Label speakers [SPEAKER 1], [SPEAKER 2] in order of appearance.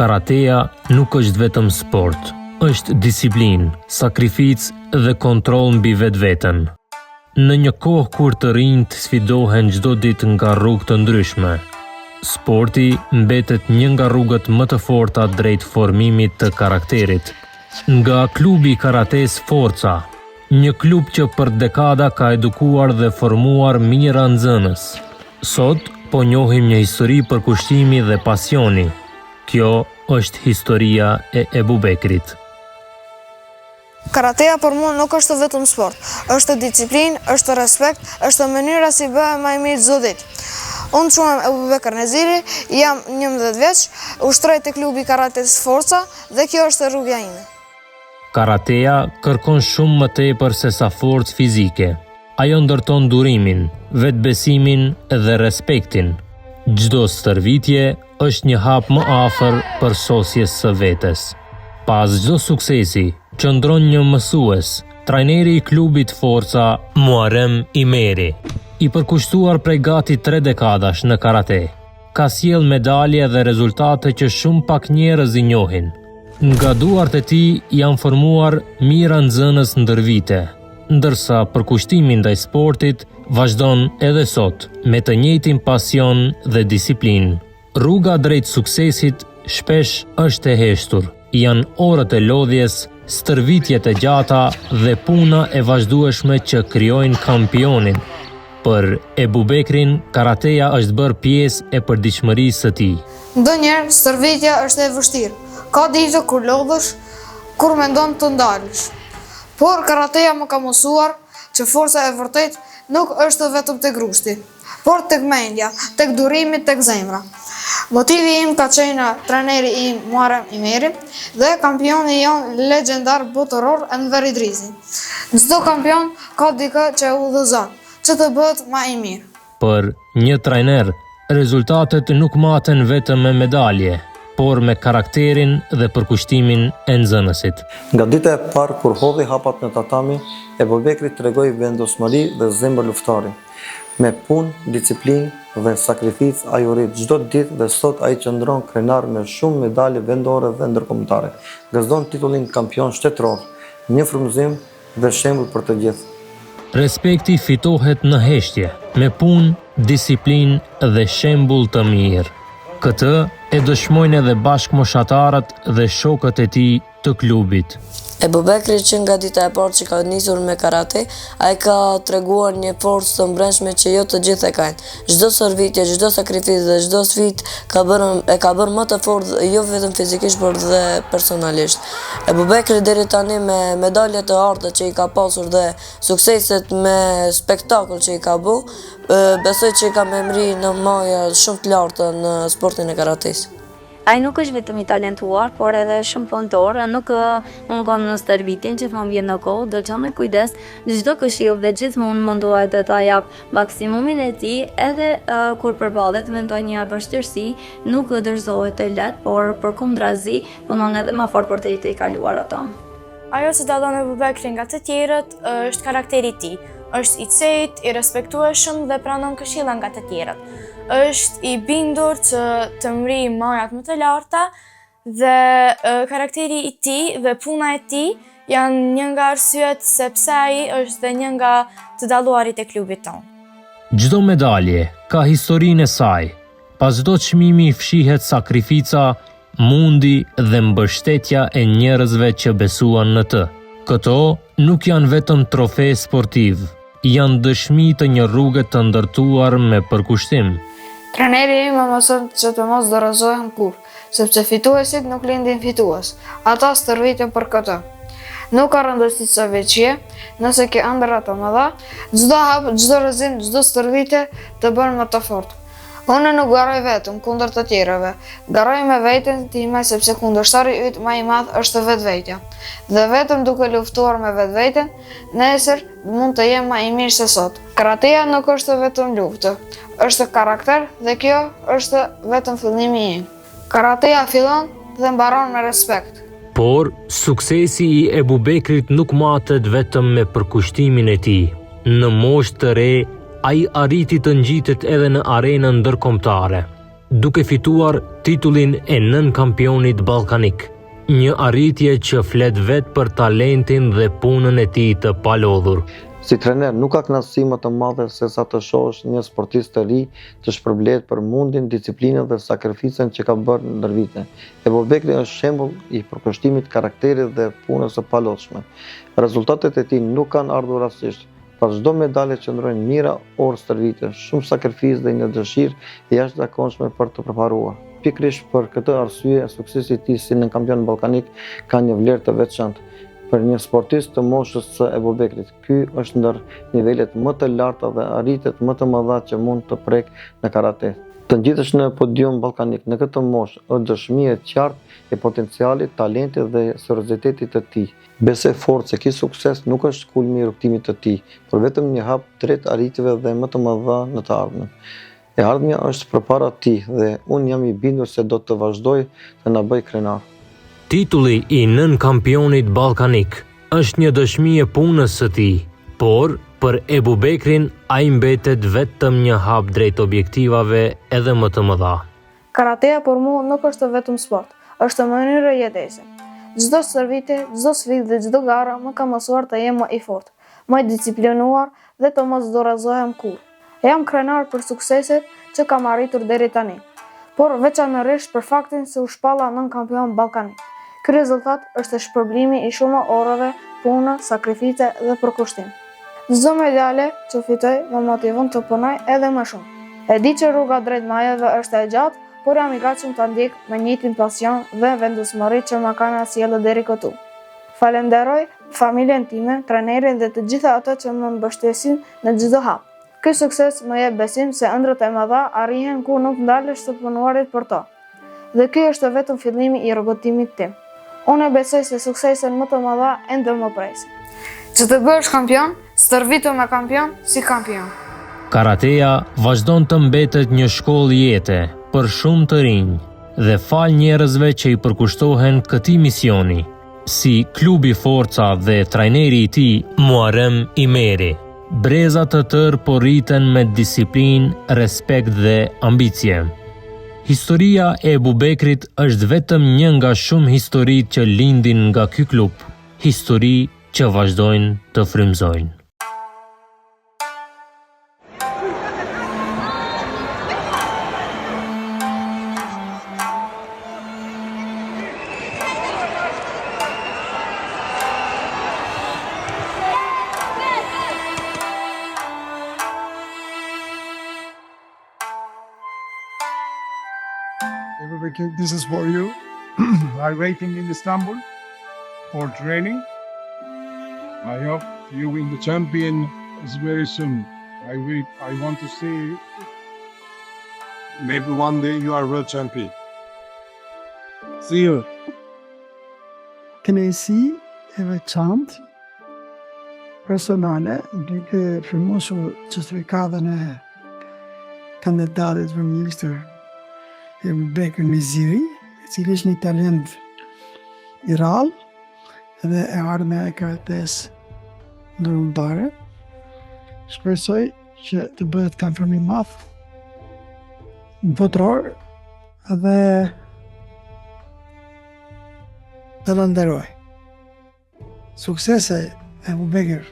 [SPEAKER 1] Karateja nuk është vetëm sport, është disiplinë, sakrificë dhe kontroll mbi vetveten. Në një kohë kur të rinjt sfidohen çdo ditë nga rrugë të ndryshme, sporti mbetet një nga rrugët më të forta drejt formimit të karakterit. Nga klubi karates Forca, një klub që për dekada ka edukuar dhe formuar mijëra nxënës. Sot po njohim një histori përkushtimi dhe pasioni. Kjo është historia e Ebubekrit.
[SPEAKER 2] Karateja për mua nuk është vetëm sport, është disiplinë, është respekt, është mënyra si bëhem më i mirë çdo ditë. Unë quhem Ebubekër Neziri, jam 11 vjeç, ushtroj te klubi karates Forca dhe kjo është rruga ime.
[SPEAKER 1] Karateja kërkon shumë më tepër se sa forcë fizike. Ajo ndërton durimin, vetbesimin dhe respektin. Çdo stërvitje është një hap më afër për sosjes së vetes. Pas çdo suksesi, qëndron një mësues, trajneri i klubit Forca, Muharrem Imeri, i përkushtuar prej gati 3 dekadash në karate. Ka sjell medalje dhe rezultate që shumë pak njerëz i njohin. Nga duart e tij janë formuar mijëra nxënës ndër vite, ndërsa përkushtimi ndaj sportit vazhdon edhe sot me të njëjtin pasion dhe disiplinë. Rruga drejt suksesit shpesh është e heshtur. Janë orët e lodhjes, stërvitjet e gjata dhe puna e vazhdueshme që krijojnë kampionin. Për Ebubekrin, karateja është bërë pjesë e përditshmërisë së tij.
[SPEAKER 2] Ndonjëherë stërvitja është e vështirë. Ka ditë kur lodhesh, kur mendon të ndalësh. Por karateja më ka mësuar që forca e vërtet nuk është vetëm tek grushti, por tek mendja, tek durimi, tek zemra. Motivi im ka qenë trajneri im Muharrem Imeri dhe kampioni jon legjendar botëror Enver Idrisi. Çdo kampion ka dikë që e udhëzon, që të bëhet më i mirë.
[SPEAKER 1] Për një trajner, rezultatet nuk maten vetëm me medalje, por me karakterin dhe përkushtimin e nxënësit.
[SPEAKER 3] Nga dita e parë kur hodhi hapat në tatami, Ebubekri tregoi vendosmëri dhe zemër luftari. Me punë, disiplinë dhe sakrificë ai u rrit çdo ditë dhe sot ai qëndron krenar me shumë medalje vendore dhe ndërkombëtare. Gëzon titullin kampion shtetëror, një frymëzim dhe shembull për të gjithë.
[SPEAKER 1] Respekti fitohet në heshtje, me punë, disiplinë dhe shembull të mirë. Këtë e dëshmojnë edhe bashkëmoshatarët dhe shokët e tij të klubit.
[SPEAKER 4] Ebubekri që nga dita e parë që ka nisur me karate, ai ka treguar një forcë të brendshme që jo të gjithë e kanë. Çdo stërvitje, çdo sakrificë dhe çdo sfidë ka bërë më të fortë jo vetëm fizikisht por dhe personalisht. Ebubekri deri tani me medaljet e arta që i ka pasur dhe sukseset me spektakull që i ka bu, besoj që i ka me emri në maja shumë të lartë në sportin e karates.
[SPEAKER 5] Ai nuk është vetëm i talentuar, por edhe shumë punëtor, nuk mungon në stërvitjen që më vjen në kohë, do të me kujdes çdo këshill dhe gjithmonë mundohet të ta jap maksimumin e tij, edhe kur përballet me ndonjë vështirësi, nuk dorëzohet e lehtë, por përkundrazi punon edhe më fort për të kaluar ato.
[SPEAKER 6] Ajo që dallon Ebubekrin nga të tjerët është karakteri i tij. Është i qetë, i respektueshëm dhe pranon këshilla nga të tjerët. Është i bindur që të mri majat më të larta dhe karakteri i tij dhe puna e tij janë një nga arsyet sepse ai është dhe një nga të dalluarit e klubit tonë.
[SPEAKER 1] Çdo medalje ka historinë e saj. Pas çdo çmimi fshihet sakrifica, mundi dhe mbështetja e njerëzve që besuan në të. Këto nuk janë vetëm trofe sportiv, janë dëshmi të një rruge të ndërtuar me përkushtim.
[SPEAKER 2] Trajneri im më mëson që të mos dorëzohem kurrë, sepse fituesit nuk lindin fitues. Ata stërviten për këtë. Nuk ka rëndësi sa veçje, nëse ke ëndra të mëdha, çdo hap, çdo rrezim, çdo stërvitje të bën më të fortë. Unë nuk garoj vetëm kundër të tjerëve, garoj me veten time sepse kundërshtari yt më i madh është vetvetja. Dhe vetëm duke luftuar me vetveten, nesër mund të jem më i mirë se sot. Karateja nuk është vetëm luftë, është karakter dhe kjo është vetëm fillimi im. Karateja fillon dhe mbaron me respekt.
[SPEAKER 1] Por suksesi i Ebubekrit nuk matet vetëm me përkushtimin e tij. Në moshë të re, ai arriti të ngjitet edhe në arenën ndërkombëtare. duke fituar titullin e 9 kampionit ballkanik. Një arritje që flet vetë për talentin dhe punën e tij të palodhur.
[SPEAKER 3] Si trener nuk ka kënaqësi më të madhe se sa të shohësh një sportist të ri të shpërblet për mundin, disiplinën dhe sakrificën që ka bërë ndër vite. Ebu Bekri është shembull i përkushtimit karakterit dhe punës së palodhshme. Rezultatet e tij nuk kanë ardhur rastësisht. Për çdo medalje qëndrojnë mijëra orë stërvitje, shumë sakrificë dhe një dëshirë e jashtëzakonshme për të përparuar. Pikërisht për këtë arsye, suksesi i tij si në kampion ballkanik ka një vlerë të veçantë. Për një sportist të moshës së Ebu Bekrit, ky është ndër nivelet më të larta dhe arritjet më të mëdha që mund të prek në karate. Të ngjitesh në podium ballkanik në këtë moshë është dëshmi e qartë e potencialit, talentit dhe seriozitetit të tij. Besoj fort se ky sukses nuk është kulmi i rrugtimit të tij, por vetëm një hap drejt arritjeve dhe më të mëdha në të ardhmen. E ardhmja është përpara tij dhe unë jam i bindur se do të vazhdoj të na bëj krenar.
[SPEAKER 1] Titulli i 9 kampionit ballkanik është një dëshmi e punës së tij, por për Ebu Bekrin ai mbetet vetëm një hap drejt objektivave edhe më të mëdha.
[SPEAKER 2] Karatea për mua nuk është vetëm sport, është mënyrë jetese. Çdo stërvitje, çdo sfidë dhe çdo gara më ka mësuar të jem më i fortë, më i disiplinuar dhe të mos dorëzohem kurrë. Jam krenar për sukseset që kam arritur deri tani, por veçanërisht për faktin se u shpalla 9 kampion ballkanik. Ky rezultat është shpërblimi i shumë orëve, pune, sakrifice dhe përkushtim. Çdo medalje që fitoj më motivon të punoj edhe më shumë. E di që rruga drejt majave është e gjatë, por jam i gatshëm ta ndjek me njëjtin pasion dhe vendosmëri që më kanë sjellë deri këtu. Falenderoj familjen time, trenerin dhe të gjitha ata që më mbështesin në çdo hap. Ky sukses më jep besim se ëndrrat e mëdha arrihen kur nuk ndalesh të punuarit për to. Dhe ky është vetëm fillimi i rrugëtimit tim. Unë besoj se sukseset më të mëdha ende më presin. Që të bësh kampion, stërvitu me kampion si kampion.
[SPEAKER 1] Karateja vazhdon të mbetet një shkollë jete për shumë të rinj dhe fal njerëzve që i përkushtohen këtij misioni, si klubi Forca dhe trajneri i tij Muharrem Imeri. Breza të tërë po rriten me disiplinë, respekt dhe ambicie. Historia e Ebu Bekrit është vetëm një nga shumë historitë që lindin nga ky klub, histori që vazhdojnë të frymëzojnë.
[SPEAKER 7] This is for you. I'm waiting in Istanbul for training. I hope you win the champion very soon. I want to see maybe one day you are world champion. See you.
[SPEAKER 8] Can I see a chant personale duke firmosur certifikatën e kandidatit për ministër Ebu Bekri Miziri, i cili është një talent i rallë dhe e ardhme e karates ndërkombëtare. Shpresoj që të bëhet kampion i madh botror dhe të na nderoj. Suksese Ebu Bekri.